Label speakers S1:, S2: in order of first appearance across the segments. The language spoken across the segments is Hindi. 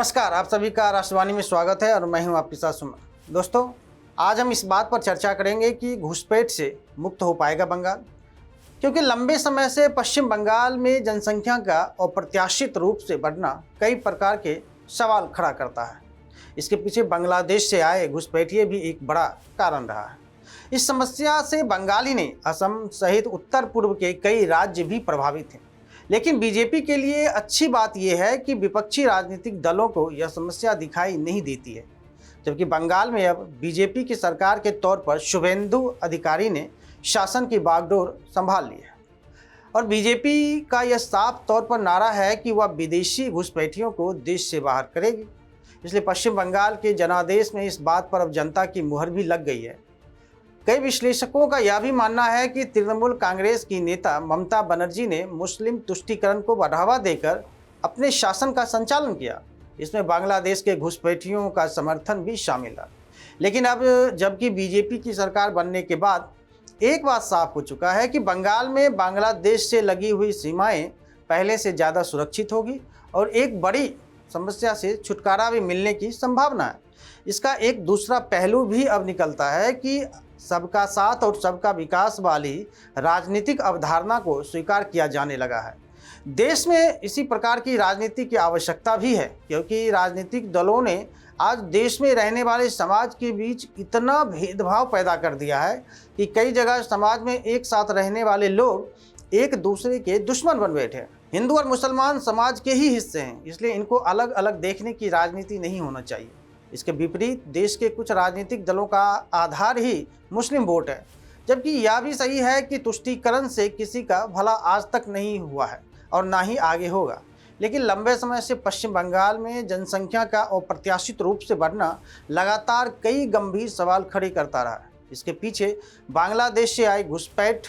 S1: नमस्कार, आप सभी का राष्ट्रवाणी में स्वागत है और मैं हूं आपके साथ सुमन। दोस्तों, आज हम इस बात पर चर्चा करेंगे कि घुसपैठ से मुक्त हो पाएगा बंगाल, क्योंकि लंबे समय से पश्चिम बंगाल में जनसंख्या का अप्रत्याशित रूप से बढ़ना कई प्रकार के सवाल खड़ा करता है। इसके पीछे बांग्लादेश से आए घुसपैठिए भी एक बड़ा कारण रहा है। इस समस्या से बंगाल ही नहीं, असम सहित उत्तर पूर्व के कई राज्य भी प्रभावित हैं। लेकिन बीजेपी के लिए अच्छी बात यह है कि विपक्षी राजनीतिक दलों को यह समस्या दिखाई नहीं देती है, जबकि बंगाल में अब बीजेपी की सरकार के तौर पर शुभेंदु अधिकारी ने शासन की बागडोर संभाल ली है। और बीजेपी का यह साफ तौर पर नारा है कि वह विदेशी घुसपैठियों को देश से बाहर करेगी। इसलिए पश्चिम बंगाल के जनादेश में इस बात पर अब जनता की मुहर भी लग गई है। कई विश्लेषकों का यह भी मानना है कि तृणमूल कांग्रेस की नेता ममता बनर्जी ने मुस्लिम तुष्टीकरण को बढ़ावा देकर अपने शासन का संचालन किया। इसमें बांग्लादेश के घुसपैठियों का समर्थन भी शामिल है। लेकिन अब जबकि बीजेपी की सरकार बनने के बाद एक बात साफ हो चुका है कि बंगाल में बांग्लादेश से लगी हुई सीमाएं पहले से ज़्यादा सुरक्षित होगी और एक बड़ी समस्या से छुटकारा भी मिलने की संभावना है। इसका एक दूसरा पहलू भी अब निकलता है कि सबका साथ और सबका विकास वाली राजनीतिक अवधारणा को स्वीकार किया जाने लगा है। देश में इसी प्रकार की राजनीति की आवश्यकता भी है, क्योंकि राजनीतिक दलों ने आज देश में रहने वाले समाज के बीच इतना भेदभाव पैदा कर दिया है कि कई जगह समाज में एक साथ रहने वाले लोग एक दूसरे के दुश्मन बन बैठे हैं। हिंदू और मुसलमान समाज के ही हिस्से हैं, इसलिए इनको अलग अलग देखने की राजनीति नहीं होना चाहिए। इसके विपरीत देश के कुछ राजनीतिक दलों का आधार ही मुस्लिम वोट है, जबकि यह भी सही है कि तुष्टीकरण से किसी का भला आज तक नहीं हुआ है और ना ही आगे होगा। लेकिन लंबे समय से पश्चिम बंगाल में जनसंख्या का अप्रत्याशित रूप से बढ़ना लगातार कई गंभीर सवाल खड़े करता रहा है। इसके पीछे बांग्लादेश से आए घुसपैठ,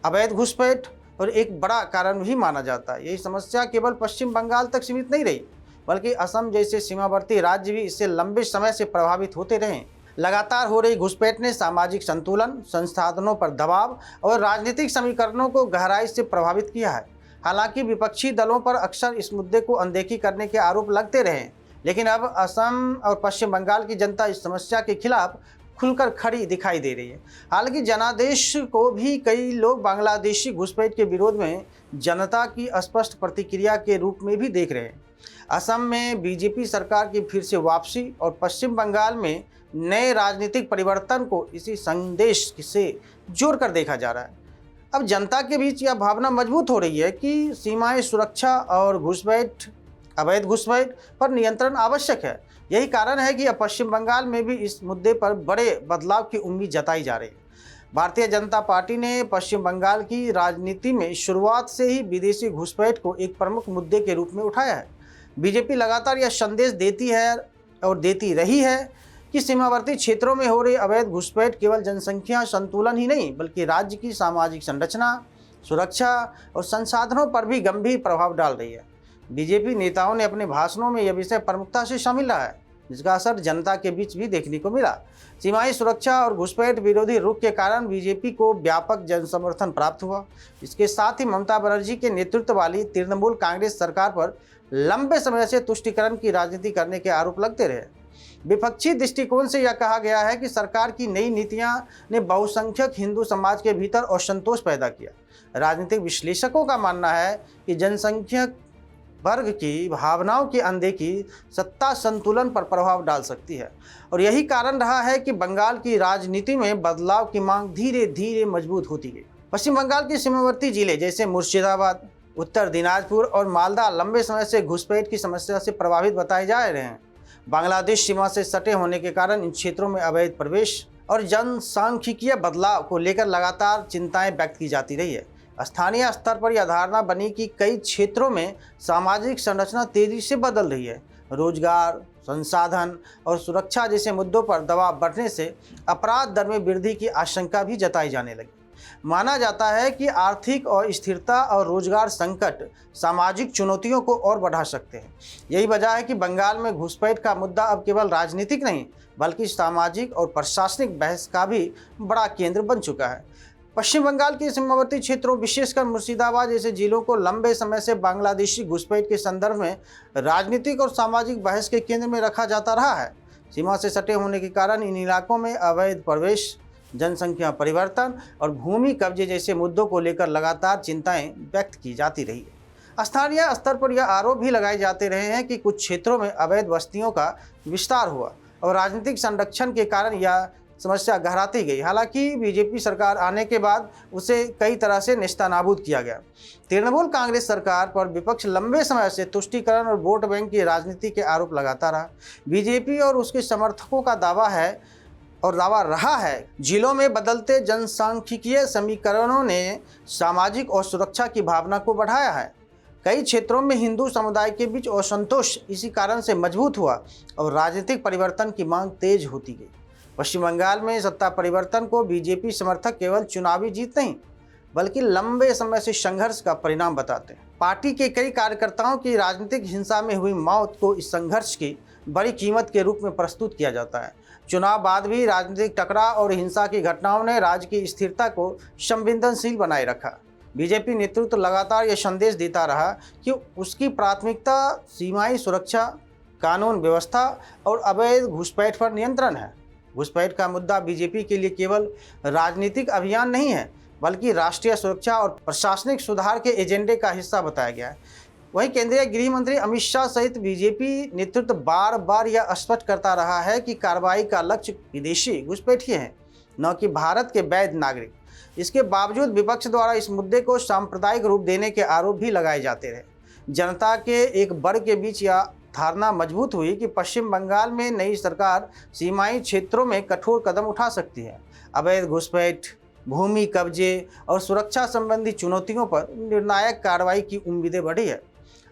S1: अवैध घुसपैठ और एक बड़ा कारण भी माना जाता है। यही समस्या केवल पश्चिम बंगाल तक सीमित नहीं रही, बल्कि असम जैसे सीमावर्ती राज्य भी इससे लंबे समय से प्रभावित होते रहे। लगातार हो रही घुसपैठ ने सामाजिक संतुलन, संसाधनों पर दबाव और राजनीतिक समीकरणों को गहराई से प्रभावित किया है। हालांकि विपक्षी दलों पर अक्सर इस मुद्दे को अनदेखी करने के आरोप लगते रहे, लेकिन अब असम और पश्चिम बंगाल की जनता इस समस्या के खिलाफ खुलकर खड़ी दिखाई दे रही है। हालांकि जनादेश को भी कई लोग बांग्लादेशी घुसपैठ के विरोध में जनता की स्पष्ट प्रतिक्रिया के रूप में भी देख रहे हैं। असम में बीजेपी सरकार की फिर से वापसी और पश्चिम बंगाल में नए राजनीतिक परिवर्तन को इसी संदेश से जोड़कर देखा जा रहा है। अब जनता के बीच यह भावना मजबूत हो रही है कि सीमाएं सुरक्षा और घुसपैठ, अवैध घुसपैठ पर नियंत्रण आवश्यक है। यही कारण है कि अब पश्चिम बंगाल में भी इस मुद्दे पर बड़े बदलाव की उम्मीद जताई जा रही है। भारतीय जनता पार्टी ने पश्चिम बंगाल की राजनीति में शुरुआत से ही विदेशी घुसपैठ को एक प्रमुख मुद्दे के रूप में उठाया है। बीजेपी लगातार यह संदेश देती है और देती रही है कि सीमावर्ती क्षेत्रों में हो रही अवैध घुसपैठ केवल जनसंख्या संतुलन ही नहीं, बल्कि राज्य की सामाजिक संरचना, सुरक्षा और संसाधनों पर भी गंभीर प्रभाव डाल रही है। बीजेपी नेताओं ने अपने भाषणों में यह विषय प्रमुखता से शामिल रहा है, जिसका असर जनता के बीच भी देखने को मिला। सीमाई सुरक्षा और घुसपैठ विरोधी रुख के कारण बीजेपी को व्यापक जनसमर्थन प्राप्त हुआ। इसके साथ ही ममता बनर्जी के नेतृत्व वाली तृणमूल कांग्रेस सरकार पर लंबे समय से तुष्टीकरण की राजनीति करने के आरोप लगते रहे। विपक्षी दृष्टिकोण से यह कहा गया है कि सरकार की नई नीतियां ने बहुसंख्यक हिंदू समाज के भीतर असंतोष पैदा किया। राजनीतिक विश्लेषकों का मानना है कि जनसंख्यक वर्ग की भावनाओं की अनदेखी सत्ता संतुलन पर प्रभाव डाल सकती है और यही कारण रहा है कि बंगाल की राजनीति में बदलाव की मांग धीरे धीरे मजबूत होती गई। पश्चिम बंगाल के सीमावर्ती जिले जैसे मुर्शिदाबाद, उत्तर दिनाजपुर और मालदा लंबे समय से घुसपैठ की समस्या से प्रभावित बताए जा रहे हैं। बांग्लादेश सीमा से सटे होने के कारण इन क्षेत्रों में अवैध प्रवेश और जनसांख्यिकीय बदलाव को लेकर लगातार चिंताएं व्यक्त की जाती रही है। स्थानीय स्तर पर यह धारणा बनी कि कई क्षेत्रों में सामाजिक संरचना तेजी से बदल रही है। रोजगार, संसाधन और सुरक्षा जैसे मुद्दों पर दबाव बढ़ने से अपराध दर में वृद्धि की आशंका भी जताई जाने लगी। माना जाता है कि आर्थिक अस्थिरता और रोजगार संकट सामाजिक चुनौतियों को और बढ़ा सकते हैं। यही वजह है कि बंगाल में घुसपैठ का मुद्दा अब केवल राजनीतिक नहीं, बल्कि सामाजिक और प्रशासनिक बहस का भी बड़ा केंद्र बन चुका है। पश्चिम बंगाल के सीमावर्ती क्षेत्रों विशेषकर मुर्शिदाबाद जैसे जिलों को लंबे समय से बांग्लादेशी घुसपैठ के संदर्भ में राजनीतिक और सामाजिक बहस के केंद्र में रखा जाता रहा है। सीमा से सटे होने के कारण इन इलाकों में अवैध प्रवेश, जनसंख्या परिवर्तन और भूमि कब्जे जैसे मुद्दों को लेकर लगातार चिंताएं व्यक्त की जाती रही है। स्थानीय स्तर पर यह आरोप भी लगाए जाते रहे हैं कि कुछ क्षेत्रों में अवैध बस्तियों का विस्तार हुआ और राजनीतिक संरक्षण के कारण यह समस्या गहराती गई। हालांकि बीजेपी सरकार आने के बाद उसे कई तरह से नेस्तनाबूद किया गया। तृणमूल कांग्रेस सरकार पर विपक्ष लंबे समय से तुष्टीकरण और वोट बैंक की राजनीति के आरोप लगाता रहा। बीजेपी और उसके समर्थकों का दावा रहा है जिलों में बदलते जनसांख्यिकीय समीकरणों ने सामाजिक और सुरक्षा की भावना को बढ़ाया है। कई क्षेत्रों में हिंदू समुदाय के बीच असंतोष इसी कारण से मजबूत हुआ और राजनीतिक परिवर्तन की मांग तेज होती गई। पश्चिम बंगाल में सत्ता परिवर्तन को बीजेपी समर्थक केवल चुनावी जीत नहीं बल्कि लंबे समय से संघर्ष का परिणाम बताते हैं। पार्टी के कई कार्यकर्ताओं की राजनीतिक हिंसा में हुई मौत को इस संघर्ष की बड़ी कीमत के रूप में प्रस्तुत किया जाता है। चुनाव बाद भी राजनीतिक टकराव और हिंसा की घटनाओं ने राज्य की स्थिरता को संवेदनशील बनाए रखा। बीजेपी नेतृत्व लगातार यह संदेश देता रहा कि उसकी प्राथमिकता सीमाई सुरक्षा, कानून व्यवस्था और अवैध घुसपैठ पर नियंत्रण है। घुसपैठ का मुद्दा बीजेपी के लिए केवल राजनीतिक अभियान नहीं है बल्कि राष्ट्रीय सुरक्षा और प्रशासनिक सुधार के एजेंडे का हिस्सा बताया गया है। वहीं केंद्रीय गृह मंत्री अमित शाह सहित बीजेपी नेतृत्व बार बार यह स्पष्ट करता रहा है कि कार्रवाई का लक्ष्य विदेशी घुसपैठिए हैं, न कि भारत के वैध नागरिक। इसके बावजूद विपक्ष द्वारा इस मुद्दे को सांप्रदायिक रूप देने के आरोप भी लगाए जाते रहे। जनता के एक वर्ग के बीच यह धारणा मजबूत हुई कि पश्चिम बंगाल में नई सरकार सीमाई क्षेत्रों में कठोर कदम उठा सकती है। अवैध घुसपैठ, भूमि कब्जे और सुरक्षा संबंधी चुनौतियों पर निर्णायक कार्रवाई की उम्मीदें बढ़ी है।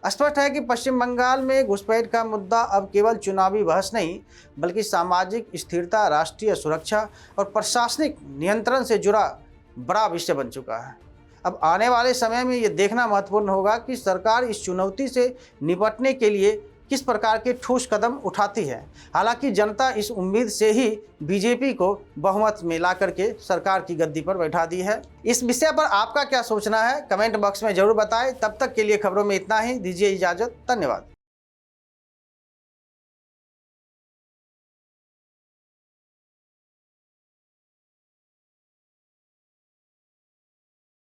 S1: स्पष्ट है कि पश्चिम बंगाल में घुसपैठ का मुद्दा अब केवल चुनावी बहस नहीं बल्कि सामाजिक स्थिरता, राष्ट्रीय सुरक्षा और प्रशासनिक नियंत्रण से जुड़ा बड़ा विषय बन चुका है। अब आने वाले समय में ये देखना महत्वपूर्ण होगा कि सरकार इस चुनौती से निपटने के लिए किस प्रकार के ठोस कदम उठाती है। हालांकि जनता इस उम्मीद से ही बीजेपी को बहुमत में ला करके सरकार की गद्दी पर बैठा दी है। इस विषय पर आपका क्या सोचना है, कमेंट बॉक्स में जरूर बताएं। तब तक के लिए खबरों में इतना ही, दीजिए इजाजत। धन्यवाद।